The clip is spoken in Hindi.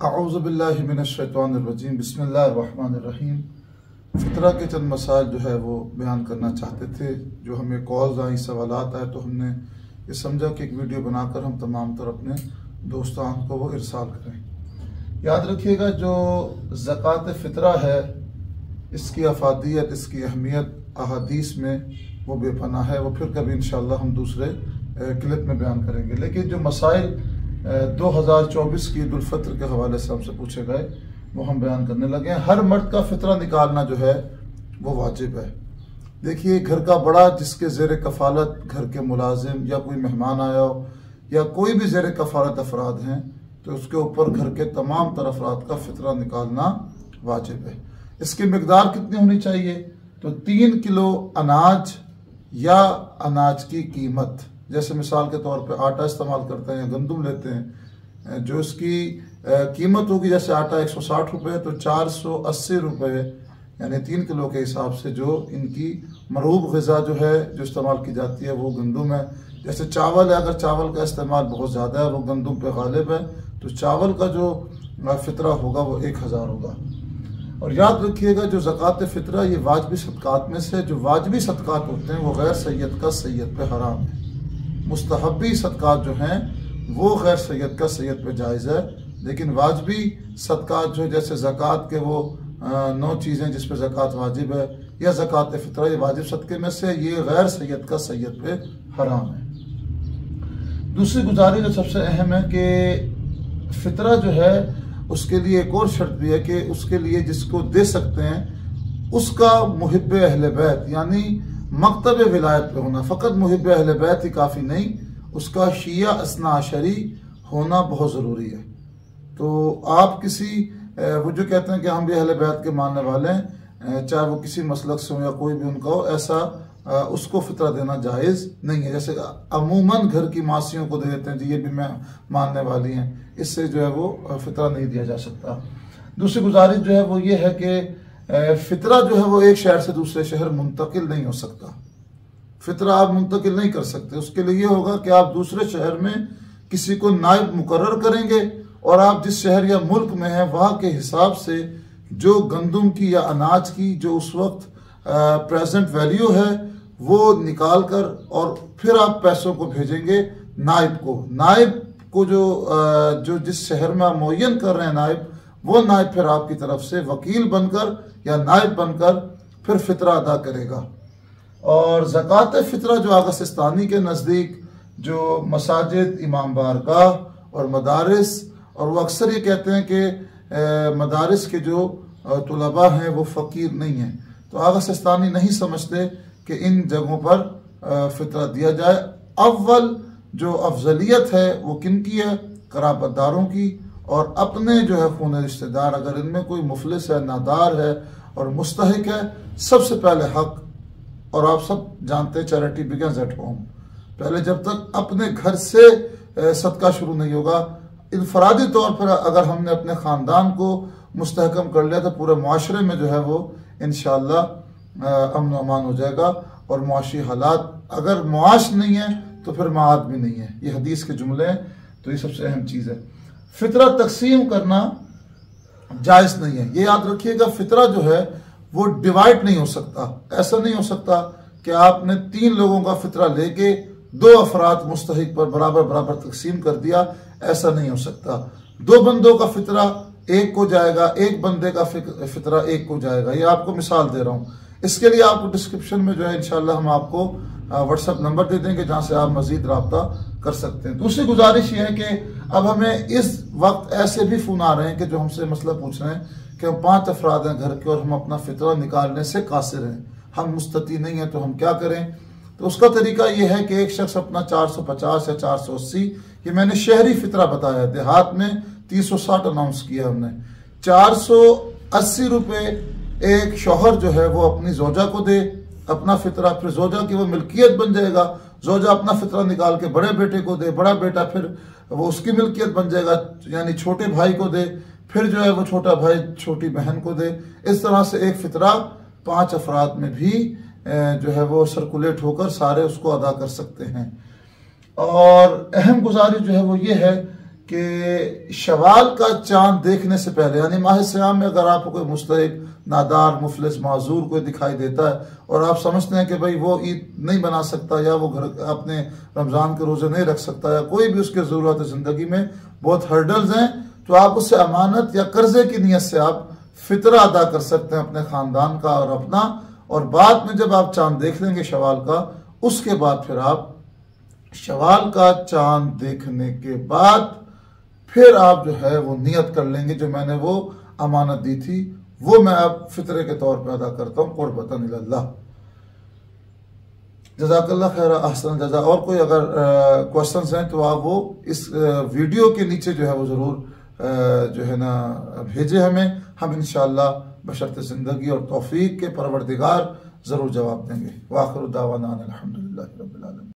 अऊज़ु बिल्लाहि मिनश्शैतानिर्रजीम बिस्मिल्लाहिर्रहमानिर्रहीम। फ़ितरा के चंद मसाइल जो है वो बयान करना चाहते थे। जो हमें कॉल्स आई, सवालात आए, तो हमने ये समझा कि एक वीडियो बनाकर हम तमाम तर अपने दोस्तान को वो इरसाल करें। याद रखिएगा, जो ज़कात फ़ितरा है इसकी अफादियत, इसकी अहमियत अहादीस में वो बेपनाह है। वो फिर कभी इंशाअल्लाह हम दूसरे क्लिप में बयान करेंगे। लेकिन जो मसाइल 2024 की ईद उल फित्र के हवाले से हमसे पूछे गए वो हम बयान करने लगे हैं। हर मर्द का फितरा निकालना जो है वो वाजिब है। देखिए, घर का बड़ा जिसके ज़ेर कफ़ालत घर के मुलाजिम या कोई मेहमान आया हो या कोई भी ज़ेर कफ़ालत अफराद हैं, तो उसके ऊपर घर के तमाम तर अफराद का फितरा निकालना वाजिब है। इसकी मिकदार कितनी होनी चाहिए? तो 3 किलो अनाज या अनाज की कीमत, जैसे मिसाल के तौर पे आटा इस्तेमाल करते हैं या गंदम लेते हैं, जो इसकी कीमत होगी, जैसे आटा 160 रुपये, तो 480 रुपये यानी 3 किलो के हिसाब से जो इनकी मरूब ग़िज़ा जो है जो इस्तेमाल की जाती है वो गंदम है। जैसे चावल है, अगर चावल का इस्तेमाल बहुत ज़्यादा है और वो गंदम पे गालिब है, तो चावल का जो फितरा होगा वो 1000 होगा। और याद रखिएगा, जो ज़कात फ़ितरा ये वाजबी सदक़ात में से, जो वाजबी सदक़ात होते हैं वो गैर सैयद का सैयद पे हराम है। मुस्तहब्बी सदक़ात जो हैं वो गैर सैयद का सैयद पे जायज़ है। लेकिन वाजबी सदक़ात जो जैसे ज़कात के वो 9 चीज़ें जिस पे ज़कात वाजिब है या ज़कात फ़ितरा, ये वाजिब सदक़े में से, ये गैर सैयद का सैयद पे हराम है। दूसरी गुजारिश जो सबसे अहम है कि फ़ितरा जो है उसके लिए एक और शर्त भी है कि उसके लिए जिसको दे सकते हैं उसका मुहिब्ब अहले बैत यानी मकतब विलायत पे होना। फ़कत मुहिब्ब अहले बैत ही काफ़ी नहीं, उसका शिया असना अशरी होना बहुत ज़रूरी है। तो आप किसी वो जो कहते हैं कि हम भी अहले बैत के मानने वाले हैं, चाहे वो किसी मसलक से हो या कोई भी उनका हो, ऐसा उसको फितरा देना जायज़ नहीं है। जैसे अमूमन घर की मासियों को दे देते हैं, जी ये भी मैं मानने वाली हैं, इससे जो है वो फितरा नहीं दिया जा सकता। दूसरी गुजारिश जो है वो ये है कि फितरा जो है वो एक शहर से दूसरे शहर मुंतकिल नहीं हो सकता। फितरा आप मुंतकिल नहीं कर सकते। उसके लिए ये होगा कि आप दूसरे शहर में किसी को नायब मुकर्रर करेंगे और आप जिस शहर या मुल्क में हैं वहाँ के हिसाब से जो गंदम की या अनाज की जो उस वक्त प्रेजेंट वैल्यू है वो निकाल कर और फिर आप पैसों को भेजेंगे नायब को। नायब को जो जिस शहर में आप मुअय्यन कर रहे हैं नायब, वो नायब फिर आपकी तरफ से वकील बनकर या नायब बनकर फिर फितरा अदा करेगा। और ज़कात फ़ितरा जो आगा सिस्तानी के नज़दीक जो मसाजिद, इमाम बारगाह और मदारिस, और वो अक्सर ये कहते हैं कि मदारिस के जो तुलबा हैं वो फ़कीर नहीं हैं, तो आगा सिस्तानी नहीं समझते कि इन जगहों पर फितरा दिया जाए। अव्वल जो अफजलियत है वो किन की है? कराबतदारों की, और अपने जो है खून रिश्तेदार, अगर इनमें कोई मुफलिस है, नादार है और मुस्तहिक है, सबसे पहले हक। और आप सब जानते हैं चैरिटी बिगिंस एट होम। पहले जब तक अपने घर से सदका शुरू नहीं होगा, इनफरादी तौर पर अगर हमने अपने ख़ानदान को मुस्तहकम कर लिया तो पूरे मुआशरे में जो है वो इंशाअल्लाह अमन व अमान हो जाएगा। और मुआशी हालात अगर मुआश नहीं है तो फिर माद भी नहीं है। ये हदीस के जुमले हैं, तो ये सबसे अहम चीज़ है। फितरा तकसीम करना जायज़ नहीं है, ये याद रखिएगा। फितरा जो है वो डिवाइड नहीं हो सकता। ऐसा नहीं हो सकता कि आपने 3 लोगों का फितरा लेके 2 अफराद मुस्तहिक पर बराबर बराबर तकसीम कर दिया, ऐसा नहीं हो सकता। 2 बंदों का फितरा एक को जाएगा, एक बंदे का फितरा एक को जाएगा। ये आपको मिसाल दे रहा हूँ। इसके लिए आपको डिस्क्रिप्शन में जो है इंशाल्लाह हम आपको व्हाट्सएप नंबर दे देंगे जहाँ से आप मजीद रब्ता कर सकते हैं। दूसरी गुजारिश ये है कि अब हमें इस वक्त ऐसे भी फ़ोन आ रहे हैं कि जो हमसे मसला पूछ रहे हैं कि हम 5 अफराद हैं घर के और हम अपना फितरा निकालने से कासिर हैं, हम मुस्तती नहीं हैं, तो हम क्या करें? तो उसका तरीका ये है कि एक शख्स अपना 450 या 480, ये मैंने शहरी फितरा बताया है, देहात में 360 अनाउंस किया हमने। 480 रुपये एक शौहर जो है वो अपनी जोजा को दे अपना फितरा, फिर जोजा की वो मिल्कियत बन जाएगा। जोजा अपना फितरा निकाल के बड़े बेटे को दे, बड़ा बेटा फिर वो उसकी मिल्कियत बन जाएगा, यानी छोटे भाई को दे, फिर जो है वो छोटा भाई छोटी बहन को दे। इस तरह से एक फितरा 5 अफराद में भी जो है वो सर्कुलेट होकर सारे उसको अदा कर सकते हैं। और अहम गुजारिश जो है वो ये है कि शवाल का चांद देखने से पहले, यानी माह सियाम में अगर आपको कोई मुस्तहिक, नादार, मुफलिस, माजूर कोई दिखाई देता है और आप समझते हैं कि भाई वो ईद नहीं बना सकता या वो घर अपने रमज़ान के रोज़े नहीं रख सकता या कोई भी उसके ज़रूरत है ज़िंदगी में, बहुत हर्डल्स हैं, तो आप उससे अमानत या कर्जे की नीयत से आप फितरा अदा कर सकते हैं अपने ख़ानदान का और अपना। और बाद में जब आप चांद देख लेंगे शवाल का, उसके बाद फिर आप शवाल का चांद देखने के बाद फिर आप जो है वो नियत कर लेंगे, जो मैंने वो अमानत दी थी वो मैं अब फितरे के तौर पे अदा करता हूँ कुर्बतन इल्लाह। जज़ाकल्लाह खैर, अहसन जज़ा। और कोई अगर क्वेश्चंस हैं तो आप वो इस वीडियो के नीचे जो है वो ज़रूर जो है ना भेजे हमें, हम इंशाअल्लाह बशर्ते ज़िंदगी और तौफीक के परवरदिगार ज़रूर जवाब देंगे। वाखिर दावाना अनिल हम्दुलिल्लाहि रब्बिल आलमीन।